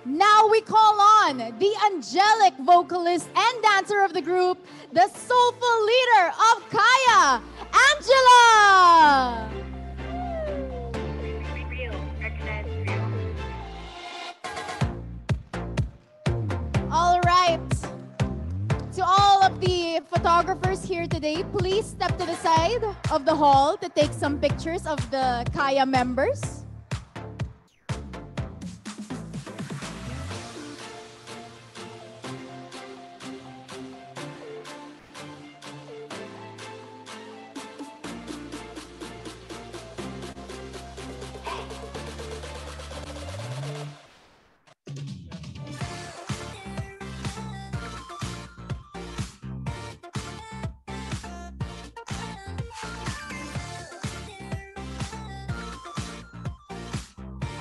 Now we call on the angelic vocalist and dancer of the group, the soulful leader of Kaya, Angela! All right. To all of the photographers here today, please step to the side of the hall to take some pictures of the Kaya members.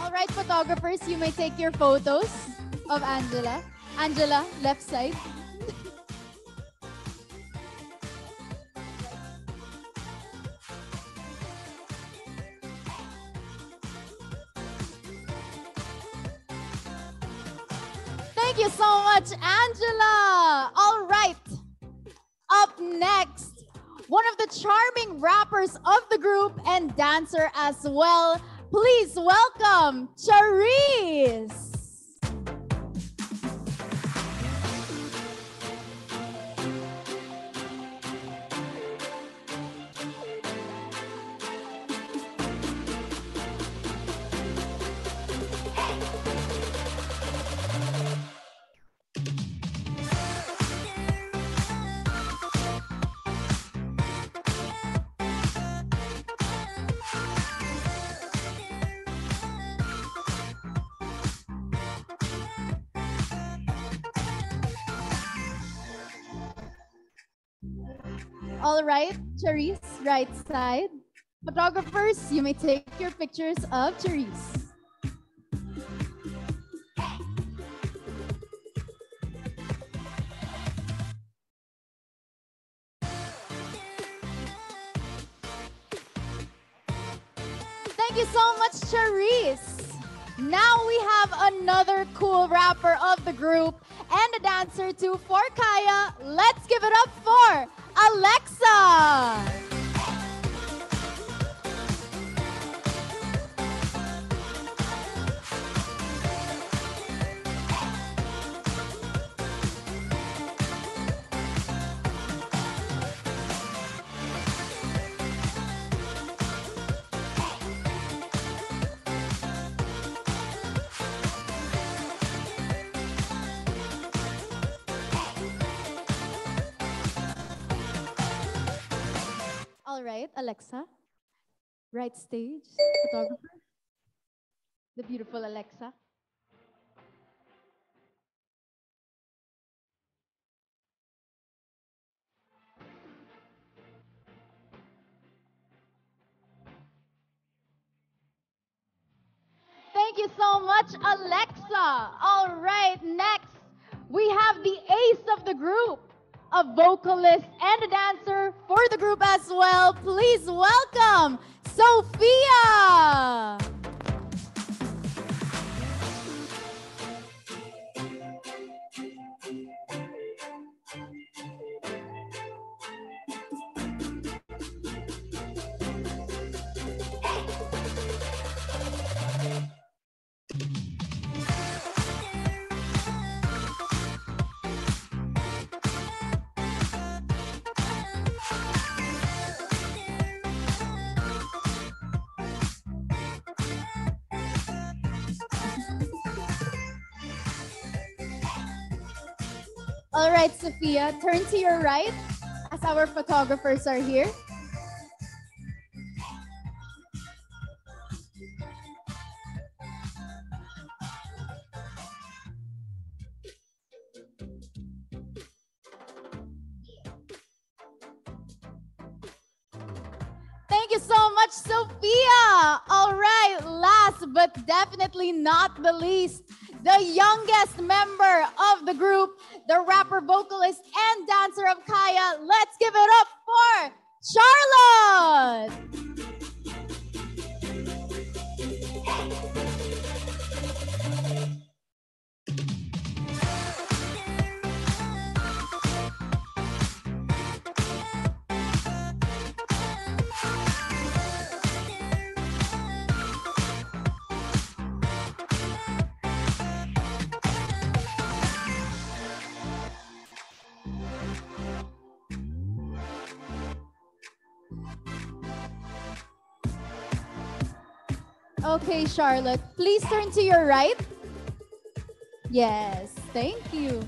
Alright, photographers, you may take your photos of Angela. Angela, left side. Thank you so much, Angela. All right, up next, one of the charming rappers of the group and dancer as well. Please welcome Charisse. All right, Charisse, right side. Photographers, you may take your pictures of Charisse. Thank you so much, Charisse. Now we have another cool rapper of the group and a dancer too for Kaya. Let's give it up for Alexa. All right, Alexa. Right stage, photographer. The beautiful Alexa. Thank you so much, Alexa. All right, next, we have the ace of the group, a vocalist and a dancer for the group as well. Please welcome Sophia. All right, Sophia, turn to your right as our photographers are here. Thank you so much, Sophia. All right, last but definitely not the least, the youngest member of the group, the rapper, vocalist, and dancer of Kaya. Let's give it up for Charlo. Okay, Charlotte, please turn to your right. Yes, thank you.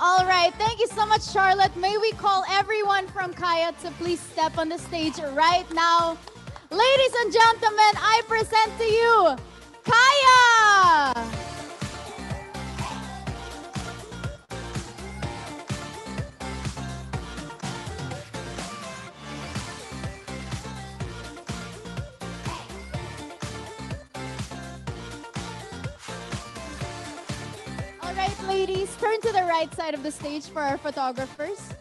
All right, thank you so much, Charlotte. May we call everyone from Kaya to please step on the stage right now. Ladies and gentlemen, I present to you Kaya! All right, ladies, turn to the right side of the stage for our photographers.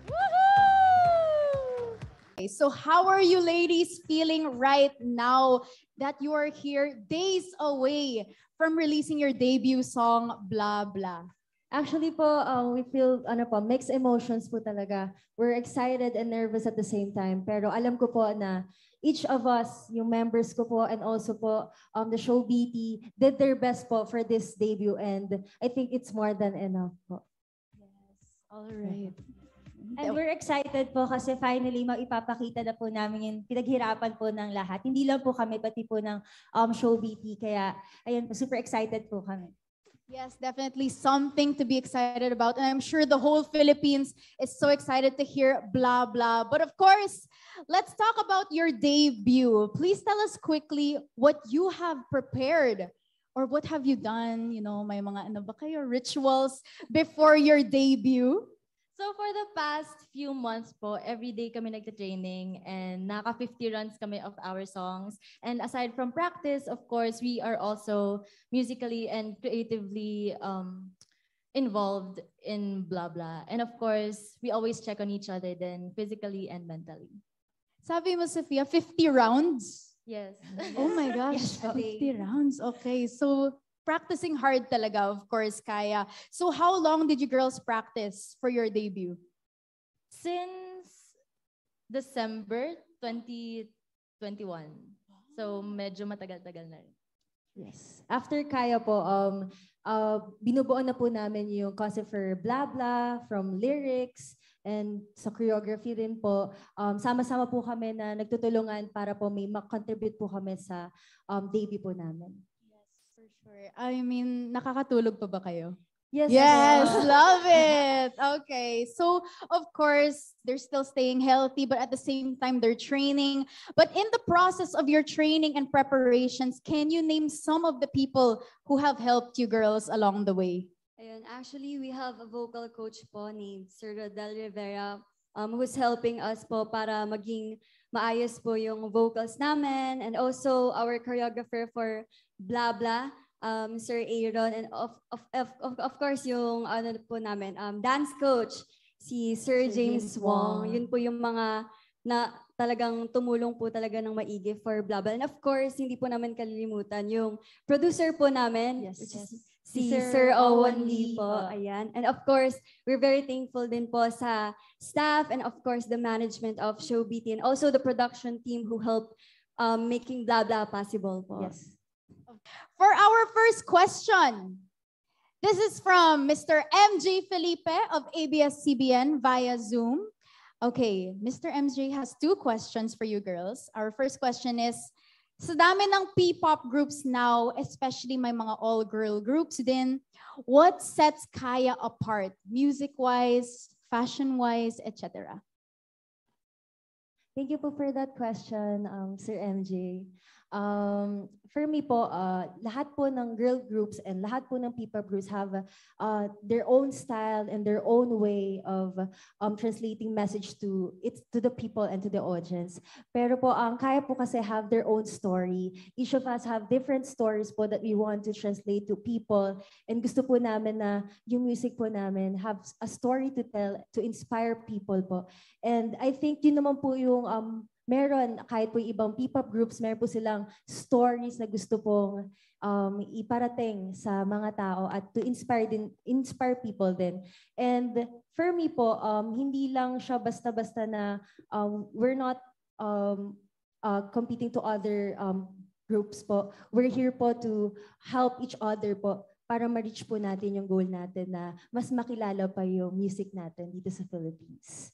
Woohoo! Okay, so how are you ladies feeling right now that you are here days away from releasing your debut song, Blah Blah? Actually po, we feel mixed emotions po talaga. We're excited and nervous at the same time. Pero alam ko po na each of us, yung members ko po and also po the show BT, did their best po for this debut and I think it's more than enough po. Yes, all right. And we're excited po kasi finally maipapakita na po namin yung pinaghirapan po ng lahat. Hindi lang po kami, pati po ng show BT. Kaya ayun, super excited po kami. Yes, definitely something to be excited about. And I'm sure the whole Philippines is so excited to hear Blah Blah. But of course, let's talk about your debut. Please tell us quickly what you have prepared or what have you done? You know, may mga ano ba kayo, rituals before your debut? So for the past few months po, every day kami nagta-training and naka 50 runs kami of our songs. And aside from practice, of course, we are also musically and creatively involved in Blah Blah. And of course, we always check on each other then physically and mentally. Sabi mo, Sophia, 50 rounds? Yes. Oh my gosh, Yes, 50 rounds. Okay, so practicing hard talaga, of course, Kaya. So how long did you girls practice for your debut? Since December 2021. So medyo matagal-tagal na rin. Yes. After Kaya po, binubuo na po namin yung concept for Blah Blah, from lyrics, and sa choreography rin po. Sama-sama po kami na nagtutulungan para po may mag-contribute po kami sa debut po namin. For sure. I mean, nakakatulog pa ba kayo? Yes. Yes, po. love it. Okay. So, of course, they're still staying healthy, but at the same time, they're training. But in the process of your training and preparations, can you name some of the people who have helped you girls along the way? Ayun, actually, we have a vocal coach po named Sir Rodel Rivera who's helping us po para maging maayos po yung vocals namin, and also our choreographer for Blah Blah, Sir Aaron, and of course yung ano po namin, dance coach, si Sir James Wong. Yun po yung mga na talagang tumulong po talaga ng maigi for Blah Blah. And of course, hindi po namin kalilimutan yung producer po namin, Yes, which yes. is si Sir Owen Lee po. Ayan. And of course, we're very thankful din po sa staff and of course the management of Show BT and also the production team who helped making Blah Blah possible po. Yes. For our first question, this is from Mr. MJ Felipe of ABS-CBN via Zoom. Okay, Mr. MJ has two questions for you girls. Our first question is, sa dami ng P-pop groups now, especially may mga all-girl groups din, what sets Kaya apart, music-wise, fashion-wise, etc.? Thank you po for that question, Sir MJ. For me po, lahat po ng girl groups and lahat po ng P-pop groups have their own style and their own way of translating message to the people and to the audience. Pero po, ang kaya po kasi have their own story. Each of us have different stories po that we want to translate to people. And gusto po namin na yung music po namin have a story to tell, to inspire people po. And I think yun naman po yung meron, kahit po ibang P-pop groups, meron po silang stories na gusto pong iparating sa mga tao at to inspire people din. And for me po, hindi lang siya basta-basta na we're not competing to other groups po. We're here po to help each other po para ma-reach po natin yung goal natin na mas makilala pa yung music natin dito sa Philippines.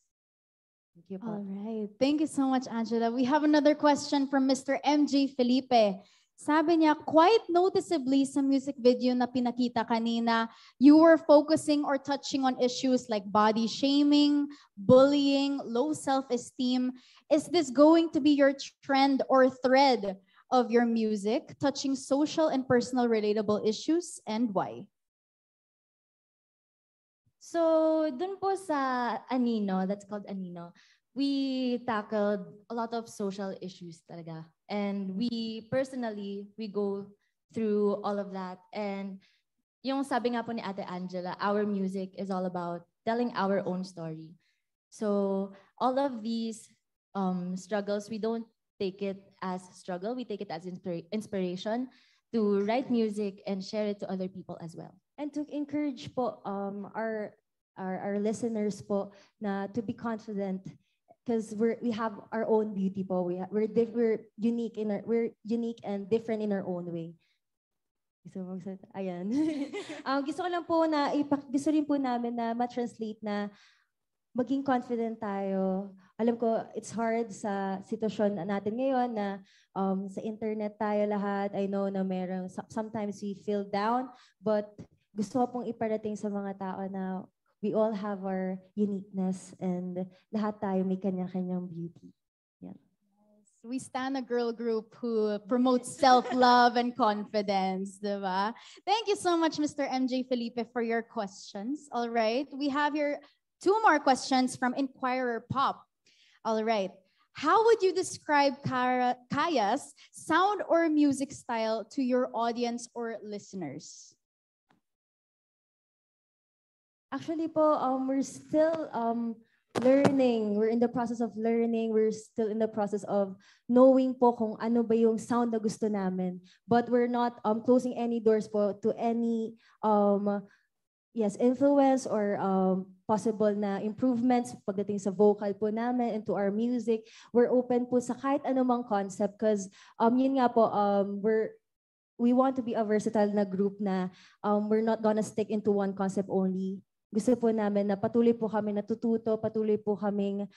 Thank you po. All right. Thank you so much, Angela. We have another question from Mr. MJ Felipe. Sabi niya, quite noticeably sa music video na pinakita kanina, you were focusing or touching on issues like body shaming, bullying, low self-esteem. Is this going to be your trend or thread of your music, touching social and personal relatable issues, and why? So, dun po sa Anino, that's called Anino, we tackled a lot of social issues talaga. And we personally, we go through all of that. And yung sabi nga po ni Ate Angela, our music is all about telling our own story. So, all of these struggles, we don't take it as struggle, we take it as inspiration to write music and share it to other people as well. And to encourage po our listeners po na to be confident because we have our own beauty po. We're unique and different in our own way. Gusto mo ayan. Gusto ko lang po na gusto rin po namin na ma-translate na maging confident tayo. Alam ko it's hard sa sitwasyon natin ngayon na sa internet tayo lahat. I know na sometimes we feel down, but gusto ko pong iparating sa mga tao na we all have our uniqueness and lahat tayo may kanya-kanyang beauty. Yeah. We stand a girl group who promotes self-love and confidence, diba? Thank you so much, Mr. MJ Felipe, for your questions. All right, we have here 2 more questions from Inquirer Pop. All right. How would you describe Kaya's sound or music style to your audience or listeners? Actually po, we're still learning. We're in the process of learning. We're still in the process of knowing po kung ano ba yung sound na gusto namin. But we're not closing any doors po to any influence or possible na improvements pagdating sa vocal po namin and to our music. We're open po sa kahit anumang concept because yun nga po, we want to be a versatile na group na we're not gonna stick into one concept only. Gusto po namin na patuloy po kami natututo, patuloy po kaming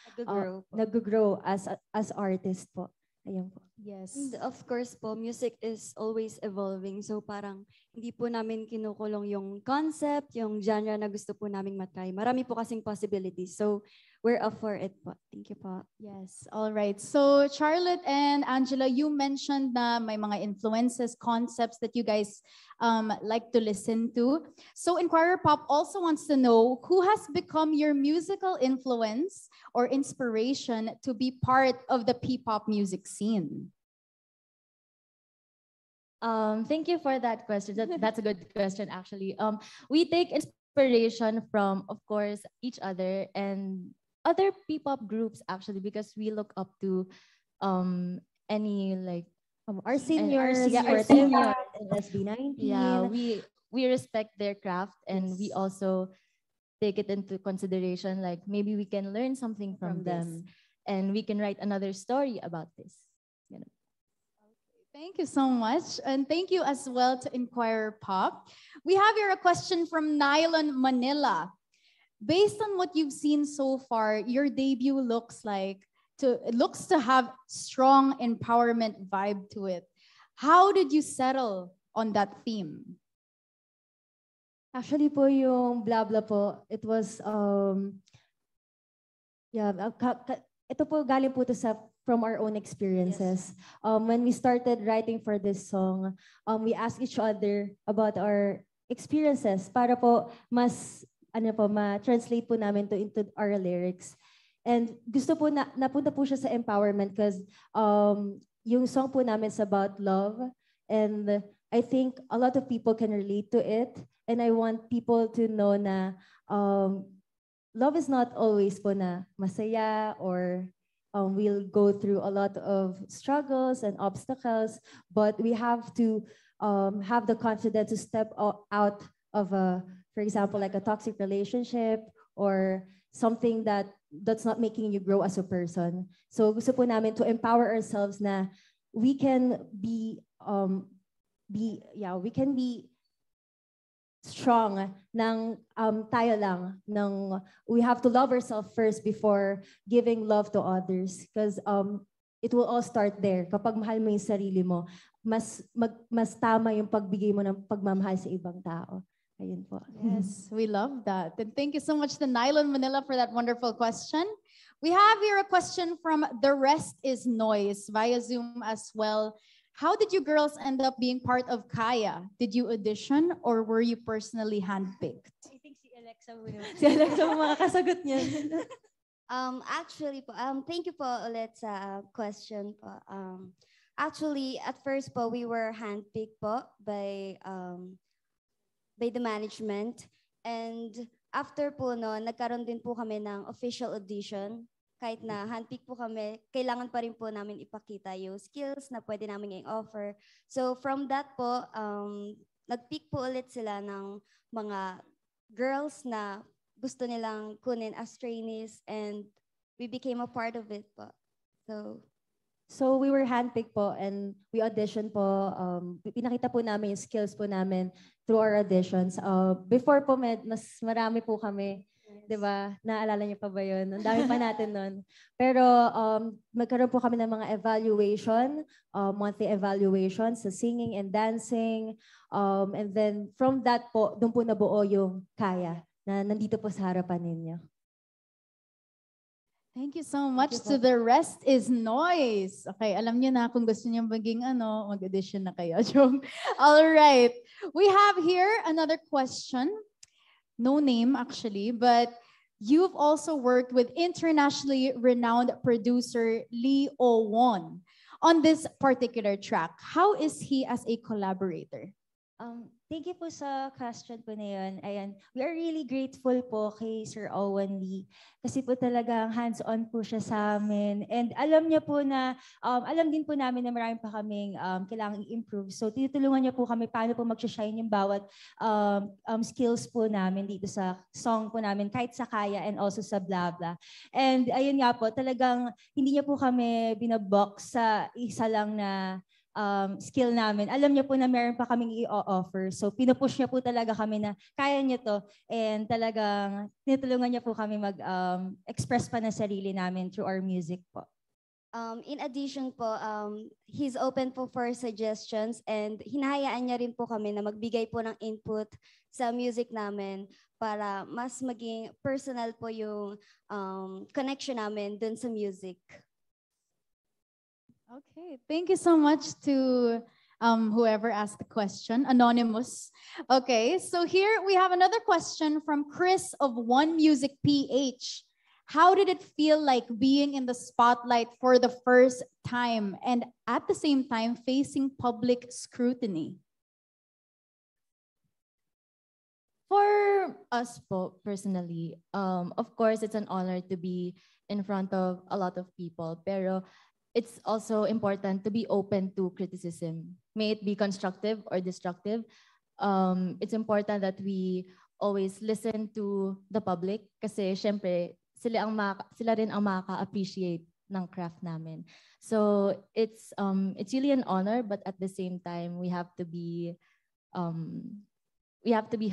nag-grow as artist po. Ayun po. Yes. And of course po, music is always evolving. So parang hindi po namin kinukulong yung concept, yung genre na gusto po naming matry. Marami po kasing possibilities. So we're up for it po. Thank you po. Yes, all right. So Charlotte and Angela, you mentioned na may mga influences, concepts that you guys like to listen to. So Inquirer Pop also wants to know who has become your musical influence or inspiration to be part of the P-pop music scene? Thank you for that question. That's a good question, actually. We take inspiration from, of course, each other and other P-pop groups, actually, because we look up to any like our seniors, our seniors in SB19. Yeah, we respect their craft and we also take it into consideration. Like maybe we can learn something from them, and we can write another story about this. You know. Thank you so much. And thank you as well to Inquirer Pop. We have here a question from Nylon Manila. Based on what you've seen so far, your debut looks to have strong empowerment vibe to it. How did you settle on that theme? Actually po yung blah blah po, it was ito po galing po to sa from our own experiences. When we started writing for this song, we asked each other about our experiences para po mas ma-translate po namin to into our lyrics. And gusto po napunta po siya sa empowerment because yung song po namin is about love, and I think a lot of people can relate to it, and I want people to know na love is not always po na masaya, or we'll go through a lot of struggles and obstacles, but we have to have the confidence to step out of for example, like a toxic relationship or something that's not making you grow as a person. So gusto po namin to empower ourselves na we can be strong ng tayo lang, ng we have to love ourselves first before giving love to others, because it will all start there. Kapag mahal mo yung sarili mo, mas tama yung pagbigay mo ng pagmamahal sa ibang tao. Ayun po. Yes, we love that. And thank you so much to Nylon Manila for that wonderful question. We have here a question from The Rest is Noise via Zoom as well. How did you girls end up being part of Kaya? Did you audition or were you personally handpicked? I think si Alexa muna. Si Alexa mo makakasagot niyan. Actually po, thank you po ulit sa question po. Actually, at first po, we were handpicked po by the management. And after po no, nagkaroon din po kami ng official audition. Kahit na handpick po kami, kailangan pa rin po namin ipakita yung skills na pwede namin i-offer. So from that po, nag-pick po ulit sila ng mga girls na gusto nilang kunin as trainees, and we became a part of it po. So we were handpicked po and we auditioned po. Pinakita po namin yung skills po namin through our auditions. Before po, mas marami po kami. Yes. Diba? Naalala niyo pa ba yun? Ang dami pa natin nun. Pero magkaroon po kami ng mga evaluation, monthly evaluation sa singing and dancing. And then from that po, doon po nabuo yung Kaya na nandito po sa harapan ninyo. Thank you so much to The Rest is Noise. Okay, alam niyo na kung gusto niyo maging mag-audition na kayo. All right. We have here another question. No name actually, but you've also worked with internationally renowned producer Lee Oh-won on this particular track. How is he as a collaborator? Thank you po sa question po na yun. Ayan, we are really grateful po kay Sir Owen Lee kasi po talagang hands-on po siya sa amin. And alam niya po na, alam din po namin na marami pa kaming kailangang i-improve. So tinutulungan niya po kami paano po mag-shine yung bawat skills po namin dito sa song po namin, kahit sa Kaya and also sa Blah Blah. And ayun nga po, talagang hindi niya po kami binabox sa isa lang na skill namin. Alam niya po na meron pa kaming i-offer. So pinupush niya po talaga kami na kaya niya to, and talagang tinutulungan niya po kami mag-express pa ng sarili namin through our music po. In addition po, he's open po for suggestions, and hinahayaan niya rin po kami na magbigay po ng input sa music namin para mas maging personal po yung connection namin dun sa music. Okay, thank you so much to whoever asked the question, Anonymous. Okay, so here we have another question from Chris of One Music PH. How did it feel like being in the spotlight for the first time and at the same time facing public scrutiny? For us po, personally, of course, it's an honor to be in front of a lot of people, pero it's also important to be open to criticism. May it be constructive or destructive. It's important that we always listen to the public kasi syempre sila rin ang makaka-appreciate ng craft namin. So it's really an honor, but at the same time we have to be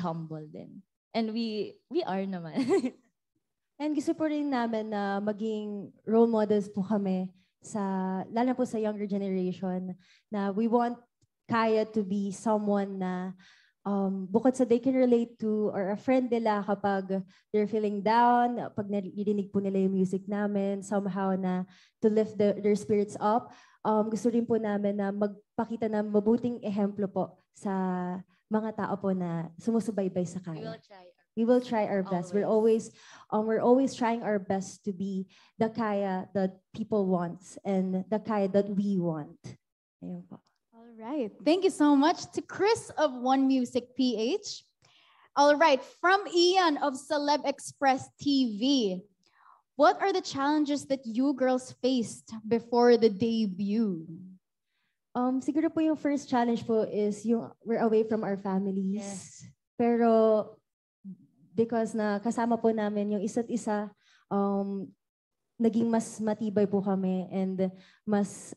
humble din. And we are naman. And gusto po rin namin na maging role models po kami lalo po sa younger generation, na we want Kaya to be someone na bukod sa they can relate to or a friend nila kapag they're feeling down, pag narinig po nila yung music namin, somehow na to lift their spirits up. Gusto rin po namin na magpakita ng mabuting ehemplo po sa mga tao po na sumusubaybay sa Kaya. We will try our best. We're always trying our best to be the Kaya that people want and the Kaya that we want. Ayun po. All right. Thank you so much to Chris of One Music PH. All right. From Ian of Celeb Express TV. What are the challenges that you girls faced before the debut? Siguro po yung first challenge po is yung we're away from our families. Yes. Pero because na kasama po namin yung isa't isa, naging mas matibay po kami and mas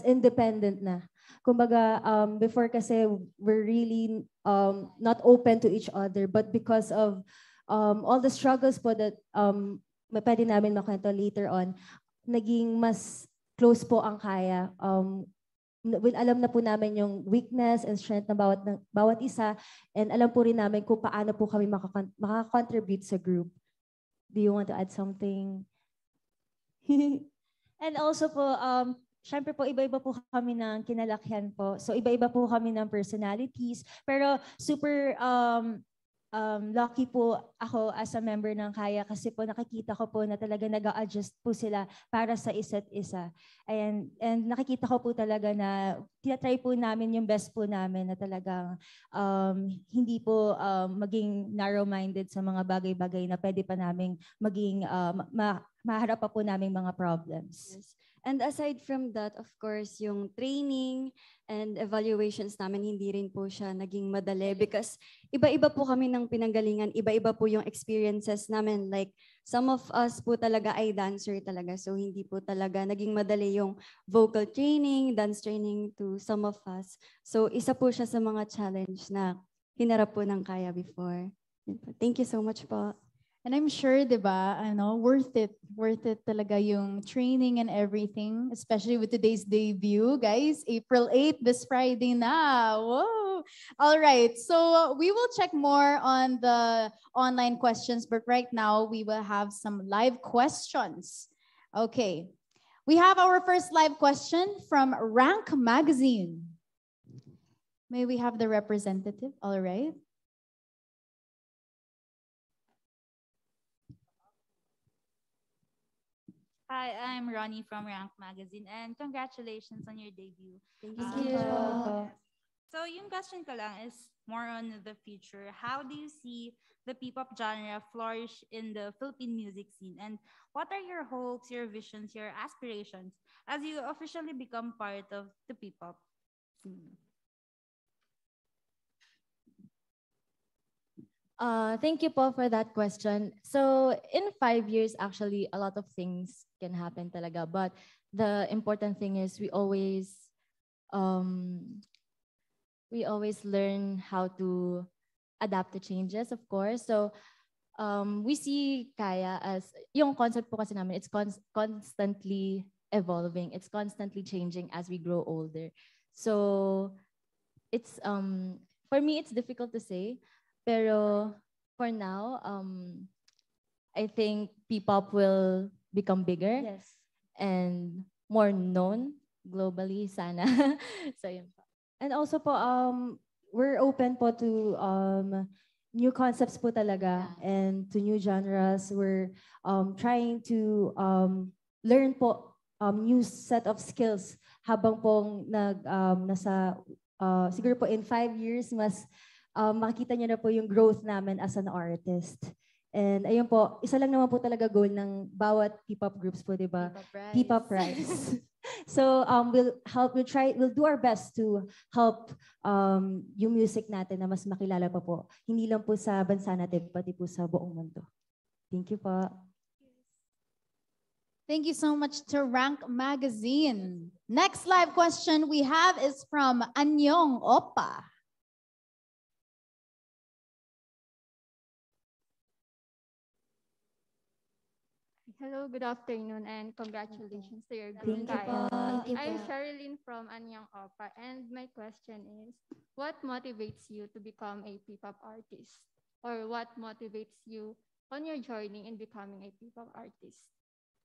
independent na. Kumbaga, before kasi we're really not open to each other, but because of all the struggles po that pwede namin makwento later on, naging mas close po ang Kaya. Alam na po namin yung weakness and strength ng bawat isa, and alam po rin namin kung paano po kami makakontribute sa group. Do you want to add something? And also po, syempre po, iba-iba po kami ng kinalakihan po. So, iba-iba po kami ng personalities. Pero super lucky po ako as a member ng Kaya kasi po nakikita ko po na talaga nag-a-adjust po sila para sa isa't isa. And nakikita ko po talaga na tinatry po namin yung best po namin na talagang hindi po maging narrow-minded sa mga bagay-bagay na pwede pa namin maging maharap pa po namin mga problems. Yes. And aside from that, of course, yung training and evaluations namin, hindi rin po siya naging madali because iba-iba po kami ng pinanggalingan, iba-iba po yung experiences namin. Like, some of us po talaga ay dancer talaga. So, hindi po talaga naging madali yung vocal training, dance training to some of us. So, isa po siya sa mga challenge na hinarap po ng Kaya before. Thank you so much po. And I'm sure, di ba, worth it talaga yung training and everything, especially with today's debut, guys. April 8th, this Friday na. Whoa! All right, so we will check more on the online questions, but right now we will have some live questions. Okay, we have our first live question from Rank Magazine. May we have the representative? All right. Hi, I'm Ronnie from Rank Magazine and congratulations on your debut. Thank you. So yung question ko lang is more on the future. How do you see the P-pop genre flourish in the Philippine music scene? And what are your hopes, your visions, your aspirations as you officially become part of the P-pop scene? Thank you po for that question. So in 5 years, actually, a lot of things can happen talaga. But the important thing is we always learn how to adapt to changes, of course. So we see Kaya as, yung concept po kasi namin, it's constantly evolving. It's constantly changing as we grow older. So it's, for me, it's difficult to say. Pero for now, I think P-pop will become bigger and more known globally, sana. So yun po. And also po, we're open po to new concepts po talaga and to new genres. We're trying to learn po new set of skills habang pong nasa, siguro po in 5 years, mas makikita niyo na po yung growth namin as an artist. And ayun po, isa lang naman po talaga goal ng bawat P-pop groups po, di ba? P-pop Rise. So we'll do our best to help yung music natin na mas makilala pa po. Hindi lang po sa bansa natin, pati po sa buong mundo. Thank you po. Thank you so much to Rank Magazine. Next live question we have is from Anyong Opa. Hello, good afternoon, and congratulations to your Thank group. you po. Thank you I'm po. Sherilyn from Anyang Opa, and my question is, what motivates you to become a P-pop artist? Or what motivates you on your journey in becoming a P-pop artist?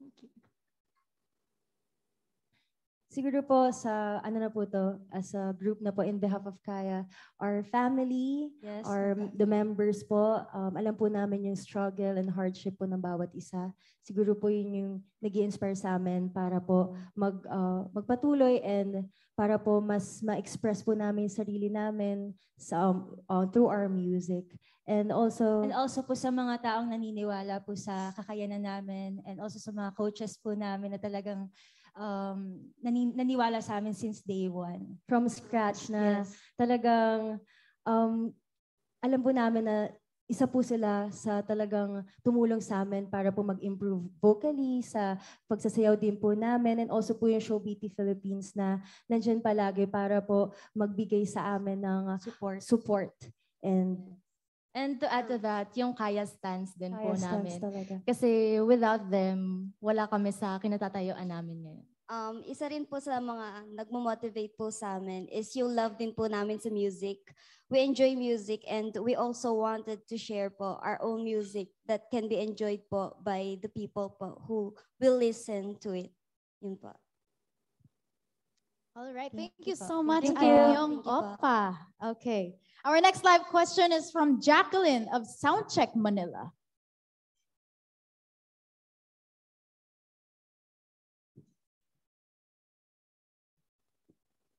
Thank you. Siguro po sa ano na po to, as a group na po in behalf of Kaya, our family, Yes. the members po, alam po namin yung struggle and hardship po ng bawat isa. Siguro po yun yung nag-i-inspire sa amin para po magpatuloy and para po mas ma-express po namin yung sarili namin through our music. And also po sa mga taong naniniwala po sa kakayanan namin and also sa mga coaches po namin na talagang naniwala sa amin since day one. from scratch na Yes. talagang alam po namin na isa po sila sa talagang tumulong sa amin para po mag-improve vocally, sa pagsasayaw din po namin, and also po yung Show Beauty Philippines na nandyan palagi para po magbigay sa amin ng support. And to add to that, yung Kaya stands din po Kaya stands namin. talaga. Kasi without them, wala kami sa kinatatayuan namin ngayon. Isa rin po sa mga nagmo-motivate po sa amin is yung love din po namin sa music. We enjoy music and we also wanted to share po our own music that can be enjoyed po by the people po who will listen to it. Yun po. All right. Thank Thank you you po. so much, Thank you. Anyong Thank you po. Opa. Okay. Our next live question is from Jacqueline of Soundcheck Manila.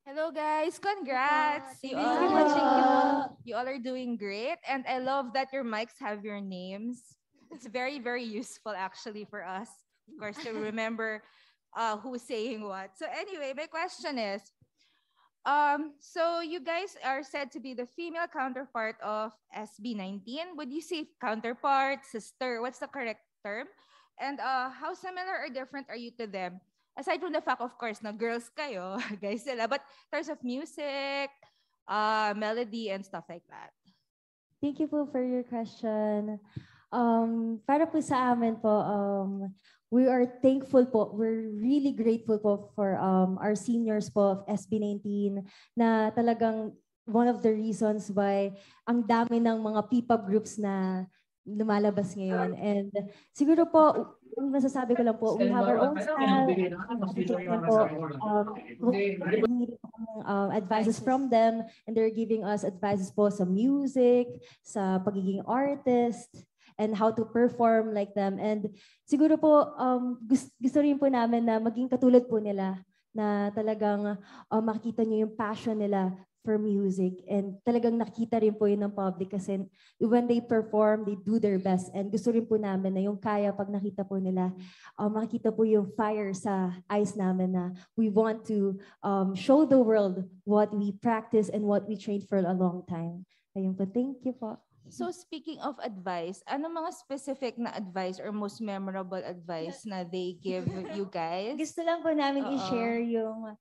Hello guys, congrats! Thank You you all, so much. you all are doing great, and I love that your mics have your names. It's very, very useful actually for us, of course, to remember who's saying what. So anyway, my question is, so you guys are said to be the female counterpart of SB19. Would you say counterpart, sister? What's the correct term? And how similar or different are you to them? Aside from the fact, of course, na girls kayo, guys sila, but in terms of music, melody, and stuff like that. Thank you po for your question. Para po sa amin po, we are thankful po, we're really grateful po for our seniors po of SB19 na talagang one of the reasons why ang dami ng mga P-pop groups na lumalabas ngayon. And siguro po, ang masasabi ko lang po, we have our own style. Advices from them, and they're giving us advices po sa music, sa pagiging artist, and how to perform like them. And siguro po, gusto rin po namin na maging katulad po nila, na talagang makikita nyo yung passion nila for music, and talagang nakita rin po yun ng public kasi when they perform, they do their best, and gusto rin po namin na yung Kaya pag nakita po nila, makikita po yung fire sa eyes namin na we want to show the world what we practice and what we trained for a long time. Ayun po, thank you po. So speaking of advice, ano mga specific na advice or most memorable advice na they give you guys? Gusto lang po namin Oo. i-share yung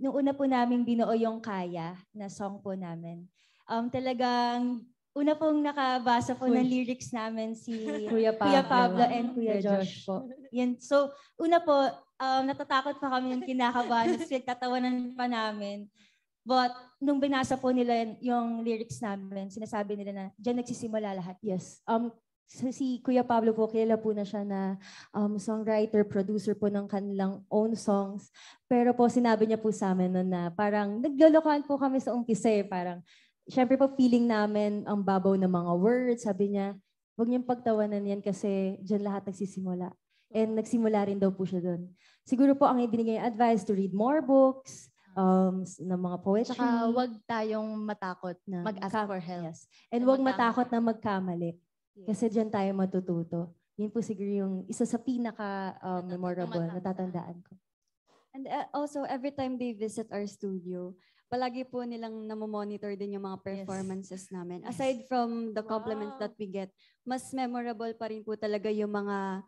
nung una po namin binuo yung Kaya na song po namin. Talagang una pong nakabasa po ng lyrics namin si Kuya Kuya Pablo Pablo and Kuya Josh po. Yan. So, una po, natatakot pa kami yung kinakabahan, tatawanan pa namin. But nung binasa po nila yung lyrics namin, sinasabi nila na diyan nagsisimula lahat. Yes. Si Kuya Pablo po, kilala po na siya na songwriter, producer po ng kanilang own songs. Pero po sinabi niya po sa amin noon na parang naglolokohan po kami sa umpisa eh. Parang, syempre po feeling namin ang babaw ng mga words. Sabi niya, huwag niyong pagtawanan yan kasi diyan lahat nagsisimula. And nagsimula rin daw po siya doon. Siguro po ang ibinigay advice to read more books, ng mga poetry. Tsaka wag tayong matakot na mag-ask for help. Yes. And Na huwag magkamali. matakot na magkamali. Kasi diyan tayo matututo. Yun po siguro yung isa sa pinaka memorable na tatandaan ko. And also, every time they visit our studio, palagi po nilang namomonitor din yung mga performances namin. Aside from the compliments that we get, mas memorable pa rin po talaga yung mga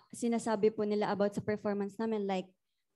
sinasabi po nila about sa performance namin. Like,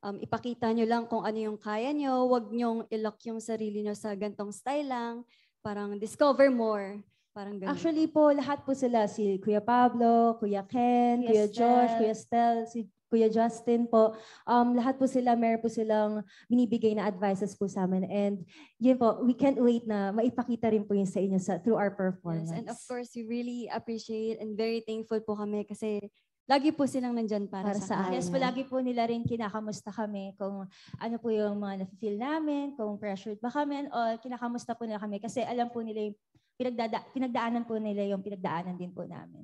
ipakita nyo lang kung ano yung kaya nyo, wag nyong ilock yung sarili nyo sa gantong style lang, parang discover more. Parang ganun. Actually po, lahat po sila, si Kuya Pablo, Kuya Ken, Kuya Josh, Stel. Kuya Stel, si Kuya Justin po. Lahat po sila, meron po silang binibigay na advices po sa amin. And yun po, we can't wait na maipakita rin po yun sa inyo through our performance. Yes, and of course, we really appreciate and very thankful po kami kasi lagi po silang nandyan para sa amin. Yes, palagi po nila rin kinakamusta kami kung ano po yung mga na-feel namin, kung pressured ba kami, o kinakamusta po nila kami kasi alam po nila yung pinagdaanan po nila yung pinagdaanan din po namin.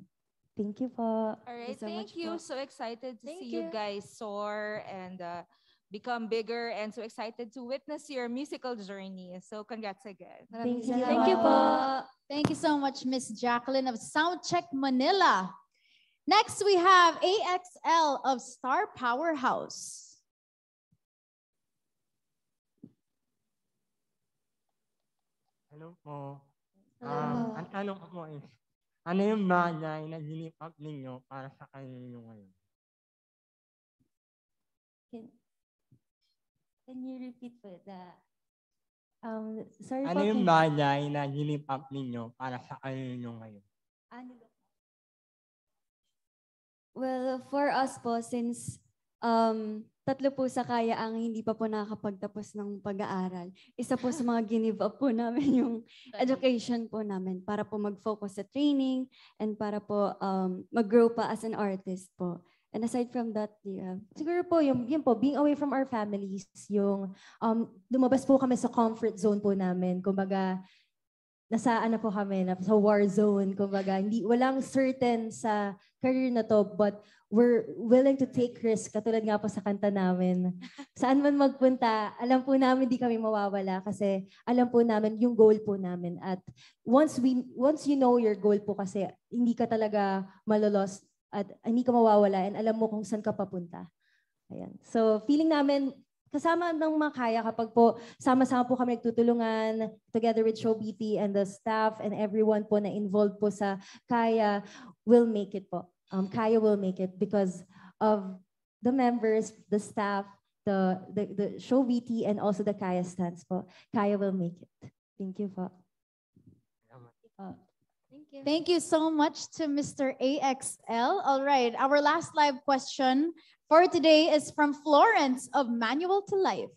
Thank you po. All right, so thank much you. po. So excited to Thank see you you. guys soar and become bigger, and so excited to witness your musical journey. So congrats again. Thank you. Thank you po. Thank you so much, Miss Jacqueline of Soundcheck Manila. Next, we have AXL of Star Powerhouse. Hello po. Ang tanong ko po is, ano yung bagay na ginip-up ninyo para sa kanyo ngayon? Can you repeat po that? Sorry Ano po. yung bagay na ginip-up ninyo para sa kanyo ngayon? Well, for us po, since tatlo po sa kaya ang hindi pa po nakakapagtapos ng pag-aaral, isa po sa mga give up po namin yung education po namin para po mag-focus sa training and para po mag-grow pa as an artist po. And aside from that, yeah. Siguro po, yun po, being away from our families, yung lumabas po kami sa comfort zone po namin. Kumbaga, nasa ano po kami, sa war zone. Kumbaga, walang certain sa career na to, but we're willing to take risk. Katulad nga po sa kanta namin. Saan man magpunta, alam po namin di kami mawawala kasi alam po namin yung goal po namin. At once you know your goal po kasi, hindi ka talaga malolos at hindi ka mawawala and alam mo kung saan ka papunta. Ayan. So, feeling namin, kasama ng mga kaya kapag po sama-sama po kami nagtutulungan together with Showbeat and the staff and everyone po na involved po sa kaya will make it po. Kaya will make it because of the members, the staff, the Showbeat and also the Kaya stands po. Kaya will make it. Thank you po. Thank you so much to Mr. AXL. All right, our last live question for today is from Florence of Manual to Life.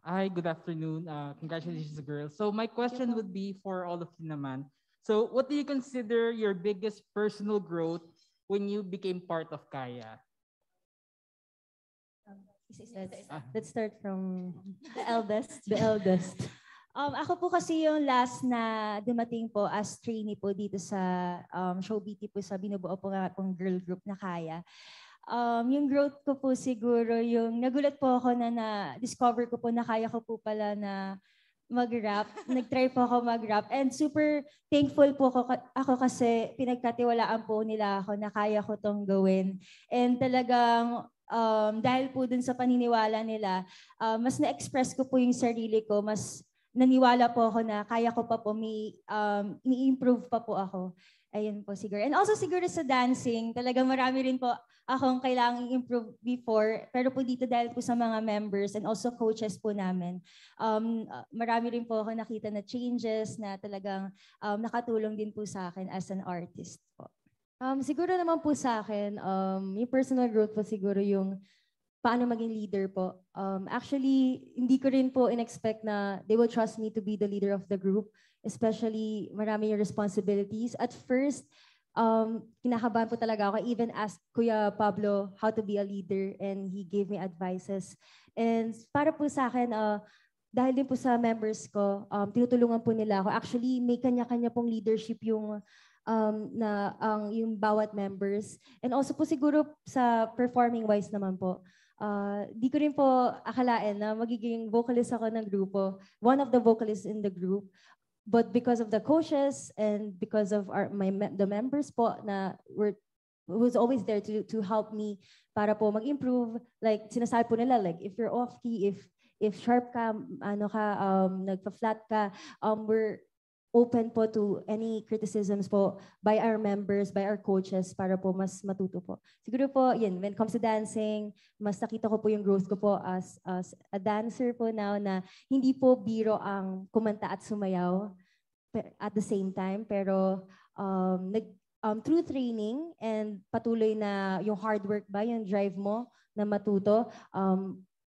Hi, good afternoon. Congratulations, girls. So my question would be for all of you naman. So what do you consider your biggest personal growth when you became part of Kaya? Let's start from The eldest. the eldest. Ako po kasi yung last na dumating po as trainee po dito sa Showbeat po sa binubuo po nga pong girl group na Kaya. Yung growth ko po siguro, yung nagulat po ako na na-discover ko po na kaya ko po pala na mag-rap. Nag-try po ako mag-rap. And super thankful po ako kasi pinagkatiwalaan po nila ako na kaya ko tong gawin. And talagang dahil po dun sa paniniwala nila, mas na-express ko po yung sarili ko, mas naniwala po ako na kaya ko pa po, may ini-improve pa po ako. Ayun po siguro. And also siguro sa dancing, talagang marami rin po akong kailangang improve before. Pero po dito dahil po sa mga members and also coaches po namin, marami rin po ako nakita na changes na talagang nakatulong din po sa akin as an artist po. Siguro naman po sa akin, yung personal growth po siguro yung paano maging leader po. Actually, hindi ko rin po in-expect na they will trust me to be the leader of the group. Especially, marami yung responsibilities. At first, kinakabahan po talaga ako. I even asked Kuya Pablo how to be a leader and he gave me advices. And para po sa akin, dahil din po sa members ko, tinutulungan po nila ako. Actually, may kanya-kanya pong leadership yung yung bawat members. And also po siguro sa performing wise naman po, di ko rin po akalain na magiging vocalist ako ng grupo. One of the vocalists in the group. But because of the coaches and because of the members po na who's always there to help me para po mag-improve, like sinasabi po nila, like if you're off key, if sharp ka, nagpa-flat ka, open po to any criticisms po by our members, by our coaches para po mas matuto po. Siguro po, yun, when it comes to dancing, mas nakita ko po yung growth ko po as a dancer po now na hindi po biro ang kumanta at sumayaw at the same time, pero through training and patuloy na yung hard work ba, yung drive mo na matuto,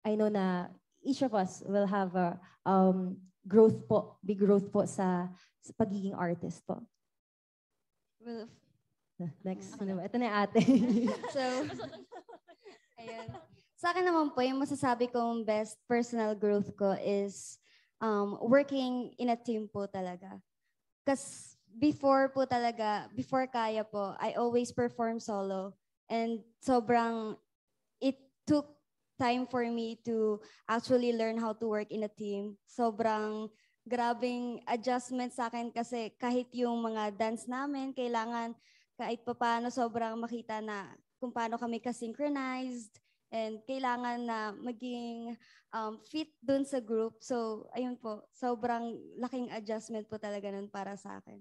I know na each of us will have a growth po, big growth po sa pagiging artist po. Well, next, ito na yung ate. So, ayun. Sa akin naman po, yung masasabi kong best personal growth ko is working in a team po talaga. Kasi before kaya po, I always perform solo. And sobrang, it took time for me to actually learn how to work in a team. Sobrang grabing adjustment sa akin kasi kahit yung mga dance namin, kailangan kahit paano sobrang makita na kung paano kami ka-synchronized and kailangan na maging fit dun sa group. So, ayun po, sobrang laking adjustment po talaga nun para sa akin.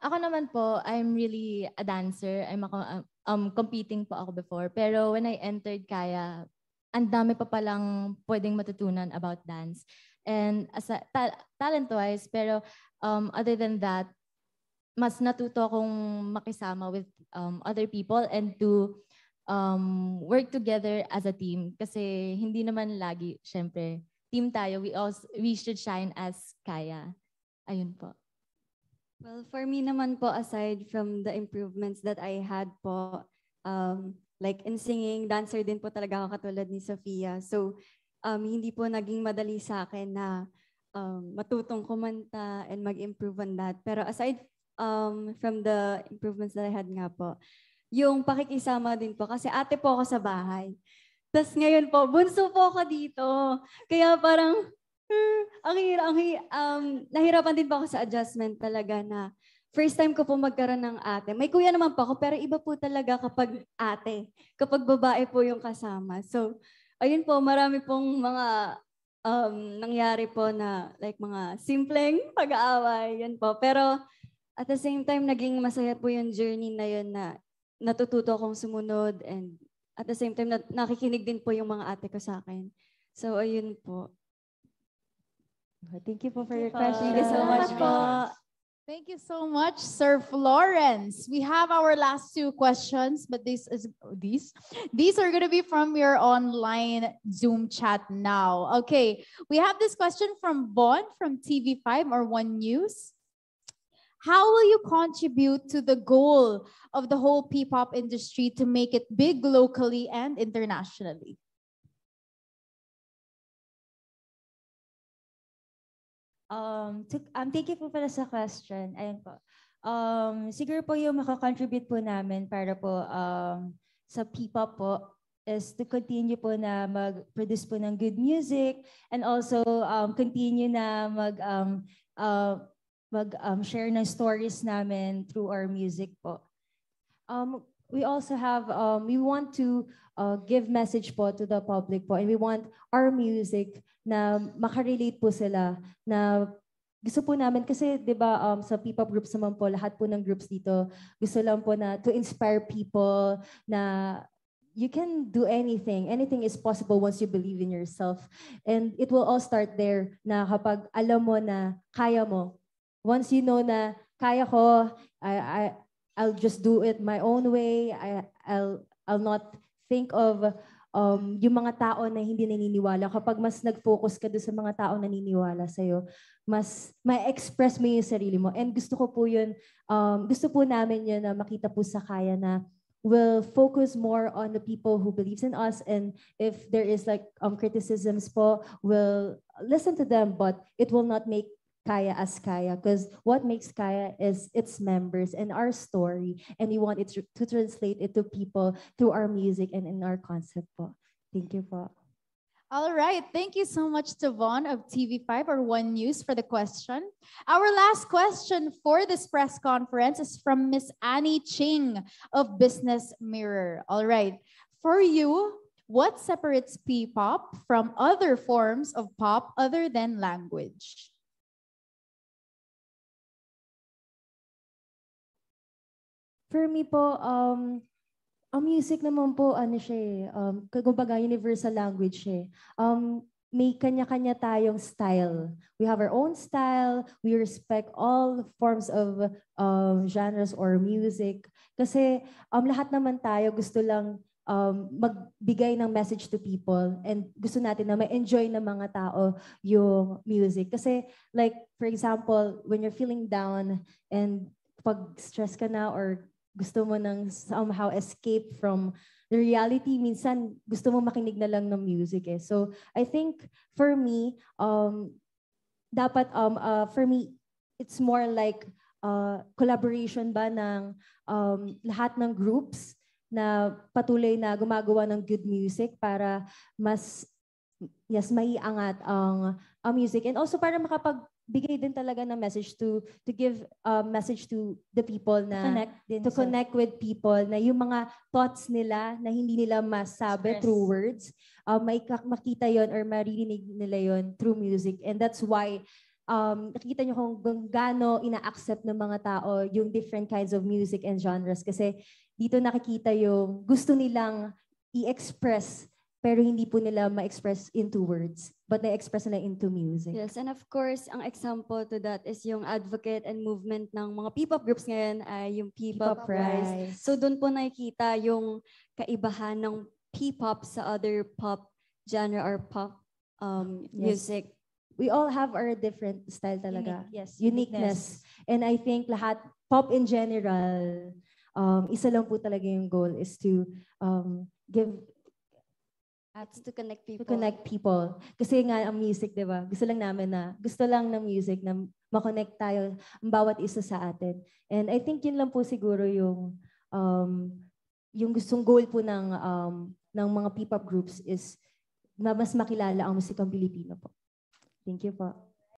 Ako naman po, I'm really a dancer. Competing po ako before. Pero when I entered Kaya, ang dami pa palang pwedeng matutunan about dance. And as talent-wise, pero other than that, mas natuto akong makisama with other people and to work together as a team. Kasi hindi naman lagi, syempre, team tayo. We should shine as Kaya. Ayun po. Well, for me naman po, aside from the improvements that I had po, like in singing, dancer din po talaga ako katulad ni Sofia. So, hindi po naging madali sa akin na matutong kumanta and mag-improve on that. Pero aside from the improvements that I had nga po, yung pakikisama din po. Kasi ate po ako sa bahay. Tapos ngayon po, bunso po ako dito. Kaya parang, nahirapan din po ako sa adjustment talaga na first time ko po magkaroon ng ate. May kuya naman po ako, pero iba po talaga kapag ate, kapag babae po yung kasama. So, ayun po, marami pong mga nangyari po na like mga simpleng pag-aaway, yun po. Pero at the same time, naging masaya po yung journey na yun na natututo akong sumunod and at the same time, nakikinig din po yung mga ate ko sa akin. So, ayun po. Thank you po for your question. Thank you so much po. Thank you so much, Sir Florence. We have our last two questions, but these are going to be from your online Zoom chat now. Okay, we have this question from Bon from TV5 or One News. How will you contribute to the goal of the whole P-pop industry to make it big locally and internationally? Thank you po pala sa question. Ayun po. Siguro po yung makakontribute po namin para po sa P-pop po is to continue po na mag-produce po ng good music and also continue na share ng stories namin through our music po. We also have, we want to give message po to the public po and we want our music na makarelate po sila na gusto po namin kasi 'di ba sa P-pop groups naman po lahat po ng groups dito gusto lang po na to inspire people na you can do anything is possible once you believe in yourself and it will all start there na kapag alam mo na kaya mo once you know na kaya ko I'll just do it my own way I'll not think of yung mga tao na hindi naniniwala. Kapag mas nag-focus ka doon sa mga tao na naniniwala sa'yo, mas ma-express mo yung sarili mo. And gusto ko po yun, gusto po namin yun na makita po sa Kaya na we'll focus more on the people who believes in us and if there is like criticisms po, we'll listen to them but it will not make Kaya as Kaya because what makes Kaya is its members and our story and we want it to translate it to people through our music and in our concept po. Thank you po. All right. Thank you so much to Vaughn of TV5 or One News for the question. Our last question for this press conference is from Miss Annie Ching of Business Mirror. All right. For you, what separates P-pop from other forms of pop other than language? For me po, ang music naman po, ano siya eh, kumbaga universal language siya eh. May kanya-kanya tayong style. We have our own style. We respect all forms of genres or music. Kasi lahat naman tayo gusto lang magbigay ng message to people and gusto natin na ma-enjoy ng mga tao yung music. Kasi like, for example, when you're feeling down and pag stress ka na or gusto mo nang somehow escape from the reality, minsan gusto mo makinig na lang ng music eh. So I think for me, for me, it's more like collaboration ba ng lahat ng groups na patuloy na gumagawa ng good music para mas maiangat ang music and also para makapagbigay din talaga ng message to give a message to the people na connect with people na yung mga thoughts nila na hindi nila masabi through words, makita yon or maririnig nila yon through music, and that's why nakikita nyo kung gaano ina-accept ng mga tao yung different kinds of music and genres kasi dito nakikita yung gusto nilang i-express pero hindi po nila ma-express into words but na-express nila into music. Yes, and of course, ang example to that is yung advocate and movement ng mga P-pop groups ngayon ay yung P-pop Rise. So doon po nakikita yung kaibahan ng P-pop sa other pop genre or pop music. We all have our different style talaga. Uniqueness. And I think lahat, pop in general, isa lang po talaga yung goal is to to connect people. To connect people. Kasi nga ang music, di ba? Gusto lang ng music na makonect tayo ang bawat isa sa atin. And I think yun lang po siguro yung gustong goal po ng mga P-pop groups is na mas makilala ang musikang Pilipino po. Thank you po.